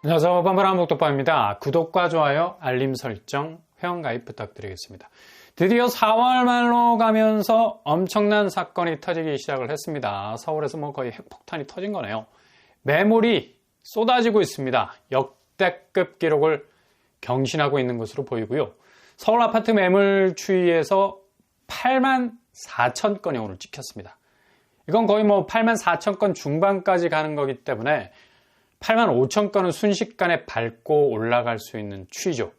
안녕하세요. 반반한복덕방입니다. 구독과 좋아요, 알림 설정, 회원가입 부탁드리겠습니다. 드디어 4월 말로 가면서 엄청난 사건이 터지기 시작을 했습니다. 서울에서 거의 핵폭탄이 터진 거네요. 매물이 쏟아지고 있습니다. 역대급 기록을 경신하고 있는 것으로 보이고요. 서울 아파트 매물 추이에서 8만 4천 건이 오늘 찍혔습니다. 이건 거의 8만 4천 건 중반까지 가는 거기 때문에 8만 5천 건은 순식간에 밟고 올라갈 수 있는 추이죠.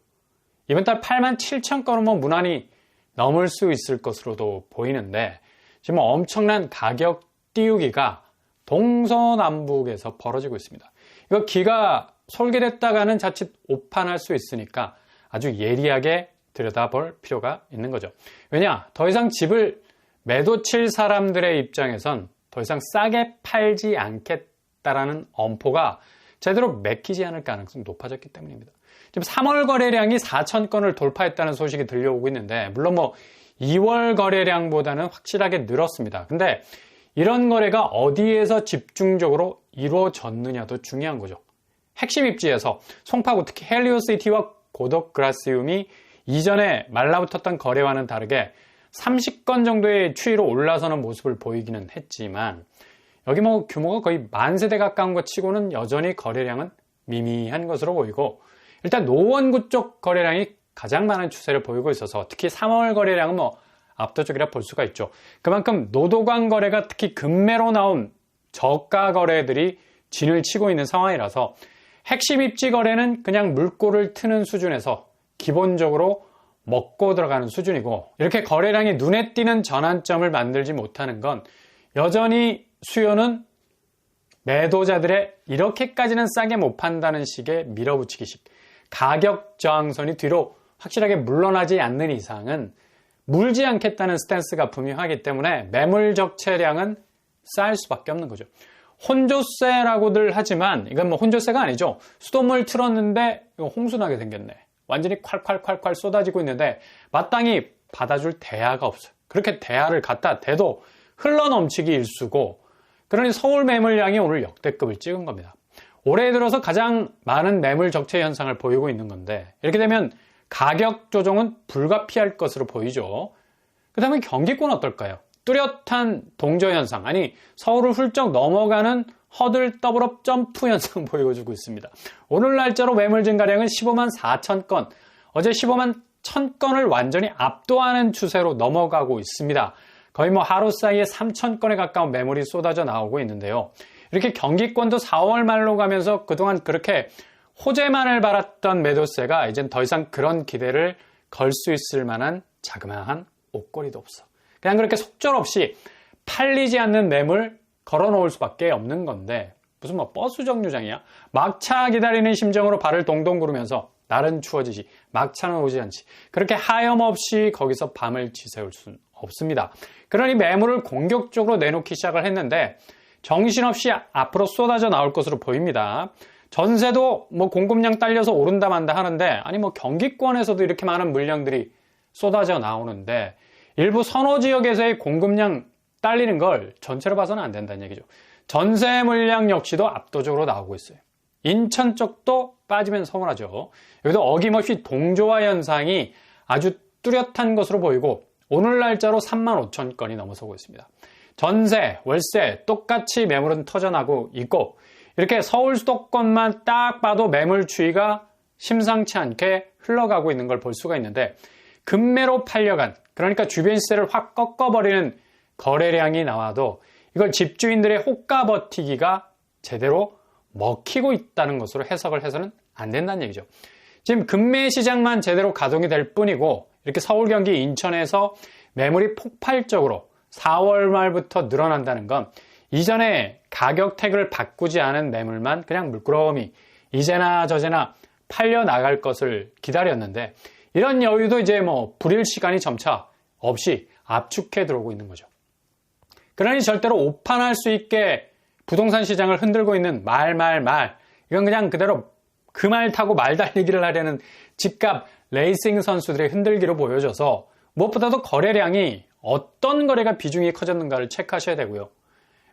이번 달 8만 7천 건은 무난히 넘을 수 있을 것으로도 보이는데 지금 엄청난 가격 띄우기가 동서남북에서 벌어지고 있습니다. 이거 기가 솔깃했다가는 자칫 오판할 수 있으니까 아주 예리하게 들여다볼 필요가 있는 거죠. 왜냐? 더 이상 집을 매도 칠 사람들의 입장에선 더 이상 싸게 팔지 않겠다라는 엄포가 제대로 맥히지 않을 가능성이 높아졌기 때문입니다. 지금 3월 거래량이 4천 건을 돌파했다는 소식이 들려오고 있는데 물론 2월 거래량보다는 확실하게 늘었습니다. 근데 이런 거래가 어디에서 집중적으로 이루어졌느냐도 중요한 거죠. 핵심 입지에서 송파구 특히 헬리오시티와 고덕그라시움이 이전에 말라붙었던 거래와는 다르게 30건 정도의 추이로 올라서는 모습을 보이기는 했지만 여기 규모가 거의 만 세대 가까운 것 치고는 여전히 거래량은 미미한 것으로 보이고 일단 노원구 쪽 거래량이 가장 많은 추세를 보이고 있어서 특히 3월 거래량은 압도적이라 볼 수가 있죠. 그만큼 노도관 거래가 특히 금매로 나온 저가 거래들이 진을 치고 있는 상황이라서 핵심 입지 거래는 그냥 물꼬를 트는 수준에서 기본적으로 먹고 들어가는 수준이고 이렇게 거래량이 눈에 띄는 전환점을 만들지 못하는 건 여전히 수요는 매도자들의 이렇게까지는 싸게 못 판다는 식의 밀어붙이기식 가격 저항선이 뒤로 확실하게 물러나지 않는 이상은 물지 않겠다는 스탠스가 분명하기 때문에 매물 적체량은 쌓일 수밖에 없는 거죠. 혼조세라고들 하지만 이건 혼조세가 아니죠. 수돗물 틀었는데 이거 홍수나게 생겼네. 완전히 콸콸콸콸 쏟아지고 있는데 마땅히 받아줄 대야가 없어요. 그렇게 대야를 갖다 대도 흘러넘치기 일쑤고 그러니 서울 매물량이 오늘 역대급을 찍은 겁니다. 올해 들어서 가장 많은 매물 적체 현상을 보이고 있는 건데 이렇게 되면 가격 조정은 불가피할 것으로 보이죠. 그 다음에 경기권 어떨까요? 뚜렷한 동저 현상, 아니 서울을 훌쩍 넘어가는 허들 더블업 점프 현상 보여주고 있습니다. 오늘 날짜로 매물 증가량은 15만 4천 건, 어제 15만 1천 건을 완전히 압도하는 추세로 넘어가고 있습니다. 거의 하루 사이에 3천 건에 가까운 매물이 쏟아져 나오고 있는데요. 이렇게 경기권도 4월 말로 가면서 그동안 그렇게 호재만을 바랐던 매도세가 이젠 더 이상 그런 기대를 걸 수 있을 만한 자그마한 옷걸이도 없어. 그냥 그렇게 속절없이 팔리지 않는 매물 걸어놓을 수밖에 없는 건데 무슨 버스 정류장이야? 막차 기다리는 심정으로 발을 동동 구르면서 날은 추워지지 막차는 오지 않지 그렇게 하염없이 거기서 밤을 지새울 수는 없습니다. 그러니 매물을 공격적으로 내놓기 시작을 했는데 정신없이 앞으로 쏟아져 나올 것으로 보입니다. 전세도 공급량 딸려서 오른다 만다 하는데 아니 경기권에서도 이렇게 많은 물량들이 쏟아져 나오는데 일부 선호 지역에서의 공급량 딸리는 걸 전체로 봐서는 안 된다는 얘기죠. 전세 물량 역시도 압도적으로 나오고 있어요. 인천 쪽도 빠지면 서운하죠. 여기도 어김없이 동조화 현상이 아주 뚜렷한 것으로 보이고 오늘 날짜로 3만 5천 건이 넘어서고 있습니다. 전세, 월세 똑같이 매물은 터져나고 있고 이렇게 서울 수도권만 딱 봐도 매물 추이가 심상치 않게 흘러가고 있는 걸 볼 수가 있는데 금매로 팔려간 그러니까 주변 시세를 확 꺾어버리는 거래량이 나와도 이걸 집주인들의 호가 버티기가 제대로 먹히고 있다는 것으로 해석을 해서는 안 된다는 얘기죠. 지금 금매 시장만 제대로 가동이 될 뿐이고 이렇게 서울, 경기, 인천에서 매물이 폭발적으로 4월 말부터 늘어난다는 건 이전에 가격 태그를 바꾸지 않은 매물만 그냥 물끄러미 이제나 저제나 팔려 나갈 것을 기다렸는데 이런 여유도 이제 불일 시간이 점차 없이 압축해 들어오고 있는 거죠. 그러니 절대로 오판할 수 있게 부동산 시장을 흔들고 있는 말 이건 그냥 그대로 그 말 타고 말 달리기를 하려는 집값 레이싱 선수들의 흔들기로 보여져서 무엇보다도 거래량이 어떤 거래가 비중이 커졌는가를 체크하셔야 되고요.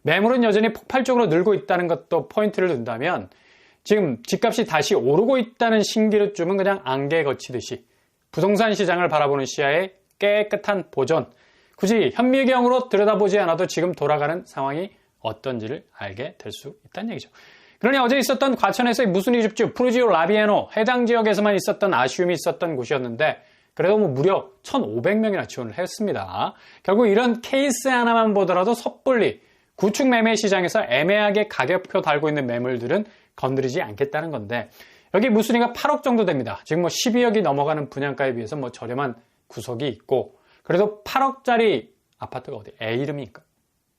매물은 여전히 폭발적으로 늘고 있다는 것도 포인트를 둔다면 지금 집값이 다시 오르고 있다는 신기루쯤은 그냥 안개 거치듯이 부동산 시장을 바라보는 시야의 깨끗한 보전, 굳이 현미경으로 들여다보지 않아도 지금 돌아가는 상황이 어떤지를 알게 될 수 있다는 얘기죠. 그러니 어제 있었던 과천에서의 무순이 줍줍 프루지오 라비에노 해당 지역에서만 있었던 아쉬움이 있었던 곳이었는데 그래도 무려 1,500명이나 지원을 했습니다. 결국 이런 케이스 하나만 보더라도 섣불리 구축 매매 시장에서 애매하게 가격표 달고 있는 매물들은 건드리지 않겠다는 건데 여기 무순위가 8억 정도 됩니다. 지금 12억이 넘어가는 분양가에 비해서 저렴한 구석이 있고 그래도 8억짜리 아파트가 어디 애 이름입니까?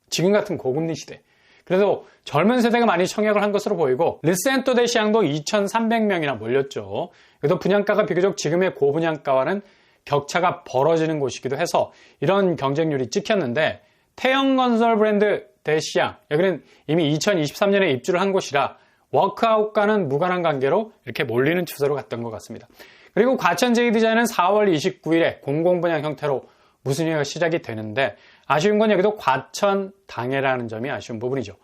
지금 같은 고금리 시대. 그래도 젊은 세대가 많이 청약을 한 것으로 보이고 르센토 시장도 2,300명이나 몰렸죠. 그래도 분양가가 비교적 지금의 고분양가와는 격차가 벌어지는 곳이기도 해서 이런 경쟁률이 찍혔는데 태영건설 브랜드 대시장 여기는 이미 2023년에 입주를 한 곳이라 워크아웃과는 무관한 관계로 이렇게 몰리는 추세로 갔던 것 같습니다. 그리고 과천 제이디자인은 4월 29일에 공공분양 형태로 무순위가 시작이 되는데 아쉬운 건 여기도 과천 당해라는 점이 아쉬운 부분이죠.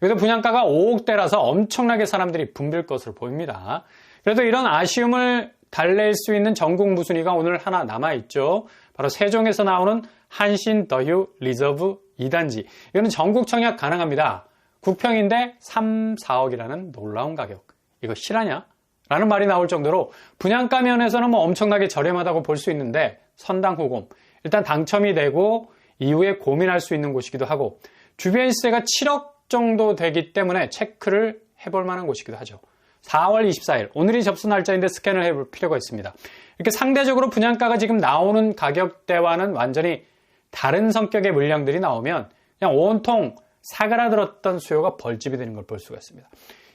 여기도 분양가가 5억대라서 엄청나게 사람들이 붐빌 것으로 보입니다. 그래도 이런 아쉬움을 달랠 수 있는 전국 무순위가 오늘 하나 남아있죠. 바로 세종에서 나오는 한신 더휴 리저브 2단지. 이거는 전국 청약 가능합니다. 국평인데 3, 4억이라는 놀라운 가격. 이거 실화냐? 라는 말이 나올 정도로 분양가 면에서는 엄청나게 저렴하다고 볼 수 있는데 선당 후공. 일단 당첨이 되고 이후에 고민할 수 있는 곳이기도 하고 주변 시세가 7억 정도 되기 때문에 체크를 해볼 만한 곳이기도 하죠. 4월 24일 오늘이 접수 날짜인데 스캔을 해볼 필요가 있습니다. 이렇게 상대적으로 분양가가 지금 나오는 가격대와는 완전히 다른 성격의 물량들이 나오면 그냥 온통 사그라들었던 수요가 벌집이 되는 걸 볼 수가 있습니다.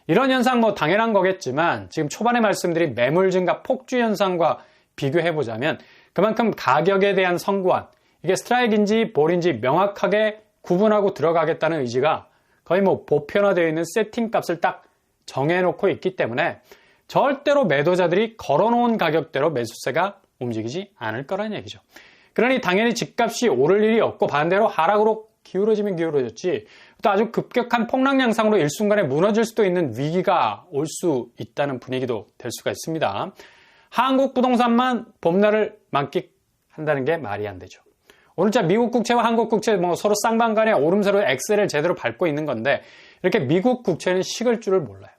이런 현상 당연한 거겠지만 지금 초반에 말씀드린 매물 증가 폭주 현상과 비교해보자면 그만큼 가격에 대한 선구안 이게 스트라이크인지 볼인지 명확하게 구분하고 들어가겠다는 의지가 거의 보편화되어 있는 세팅 값을 딱 정해놓고 있기 때문에 절대로 매도자들이 걸어놓은 가격대로 매수세가 움직이지 않을 거라는 얘기죠. 그러니 당연히 집값이 오를 일이 없고 반대로 하락으로 기울어지면 기울어졌지 또 아주 급격한 폭락 양상으로 일순간에 무너질 수도 있는 위기가 올 수 있다는 분위기도 될 수가 있습니다. 한국 부동산만 봄날을 만끽한다는 게 말이 안 되죠. 오늘자 미국 국채와 한국 국채 서로 쌍방간에 오름세로 엑셀을 제대로 밟고 있는 건데 이렇게 미국 국채는 식을 줄을 몰라요.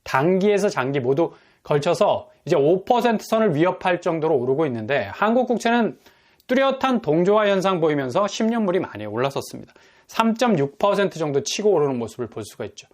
단기에서 장기 모두 걸쳐서 이제 5% 선을 위협할 정도로 오르고 있는데 한국 국채는 뚜렷한 동조화 현상 보이면서 10년물이 많이 올라섰습니다. 3.6% 정도 치고 오르는 모습을 볼 수가 있죠.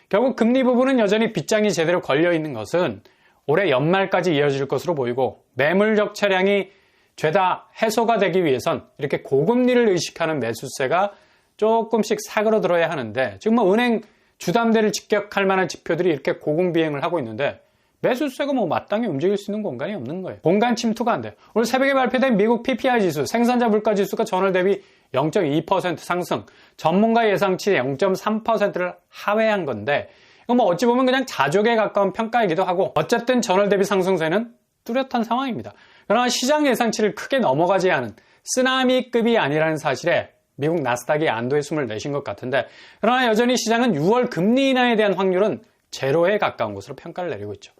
결국 금리 부분은 여전히 빗장이 제대로 걸려있는 것은 올해 연말까지 이어질 것으로 보이고 매물적 차량이 죄다 해소가 되기 위해선 이렇게 고금리를 의식하는 매수세가 조금씩 사그러들어야 하는데 지금 은행 주담대를 직격할 만한 지표들이 이렇게 고공비행을 하고 있는데 매수세가 마땅히 움직일 수 있는 공간이 없는 거예요. 공간 침투가 안 돼요. 오늘 새벽에 발표된 미국 PPI 지수, 생산자 물가 지수가 전월 대비 0.2% 상승, 전문가 예상치 0.3%를 하회한 건데 이건 어찌 보면 그냥 자족에 가까운 평가이기도 하고 어쨌든 전월 대비 상승세는 뚜렷한 상황입니다. 그러나 시장 예상치를 크게 넘어가지 않은 쓰나미급이 아니라는 사실에 미국 나스닥이 안도의 숨을 내쉰 것 같은데 그러나 여전히 시장은 6월 금리 인하에 대한 확률은 제로에 가까운 것으로 평가를 내리고 있죠.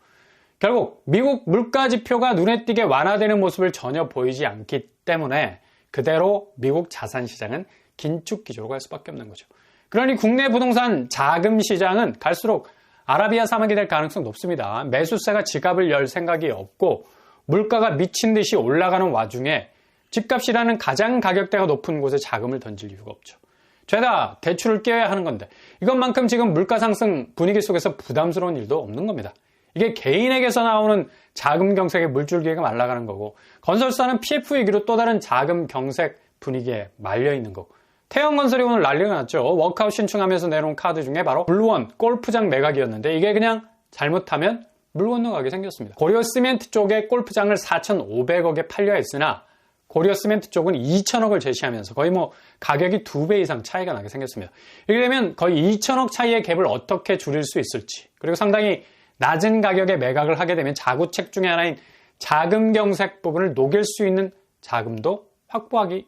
결국 미국 물가 지표가 눈에 띄게 완화되는 모습을 전혀 보이지 않기 때문에 그대로 미국 자산 시장은 긴축 기조로 갈 수밖에 없는 거죠. 그러니 국내 부동산 자금 시장은 갈수록 아라비아 사막이 될 가능성이 높습니다. 매수세가 지갑을 열 생각이 없고 물가가 미친 듯이 올라가는 와중에 집값이라는 가장 가격대가 높은 곳에 자금을 던질 이유가 없죠. 죄다 대출을 껴야 하는 건데 이것만큼 지금 물가 상승 분위기 속에서 부담스러운 일도 없는 겁니다. 이게 개인에게서 나오는 자금 경색의 물줄기가 말라가는 거고 건설사는 PF 위기로 또 다른 자금 경색 분위기에 말려 있는 거고 태영건설이 오늘 난리가 났죠. 워크아웃 신청하면서 내놓은 카드 중에 바로 물원 골프장 매각이었는데 이게 그냥 잘못하면 물 건너가게 생겼습니다. 고려시멘트 쪽에 골프장을 4,500억에 팔려 했으나 고려시멘트 쪽은 2천억을 제시하면서 거의 가격이 2배 이상 차이가 나게 생겼습니다. 이렇게 되면 거의 2천억 차이의 갭을 어떻게 줄일 수 있을지 그리고 상당히 낮은 가격에 매각을 하게 되면 자구책 중에 하나인 자금 경색 부분을 녹일 수 있는 자금도 확보하기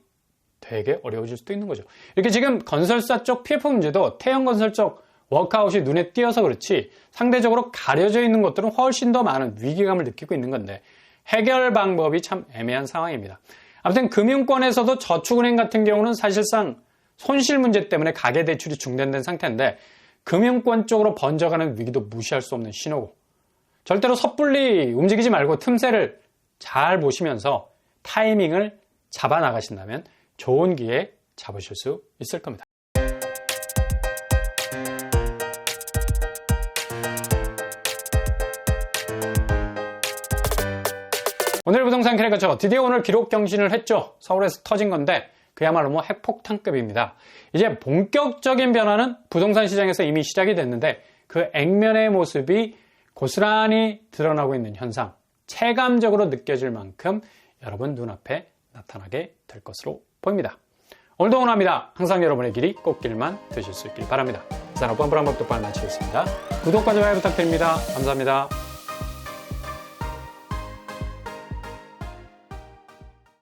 되게 어려워질 수도 있는 거죠. 이렇게 지금 건설사 쪽 PF 문제도 태영건설 쪽 워크아웃이 눈에 띄어서 그렇지 상대적으로 가려져 있는 것들은 훨씬 더 많은 위기감을 느끼고 있는 건데 해결 방법이 참 애매한 상황입니다. 아무튼 금융권에서도 저축은행 같은 경우는 사실상 손실 문제 때문에 가계대출이 중단된 상태인데 금융권 쪽으로 번져가는 위기도 무시할 수 없는 신호고 절대로 섣불리 움직이지 말고 틈새를 잘 보시면서 타이밍을 잡아 나가신다면 좋은 기회 잡으실 수 있을 겁니다. 오늘 부동산 캐릭터죠. 드디어 오늘 기록 경신을 했죠. 서울에서 터진 건데 그야말로 뭐 핵폭탄급입니다. 이제 본격적인 변화는 부동산 시장에서 이미 시작이 됐는데 그 액면의 모습이 고스란히 드러나고 있는 현상, 체감적으로 느껴질 만큼 여러분 눈앞에 나타나게 될 것으로 보입니다. 오늘도 응원합니다. 항상 여러분의 길이 꽃길만 되실 수 있길 바랍니다. 산업본 브람법도 빨리 마치겠습니다. 구독과 좋아요 부탁드립니다. 감사합니다.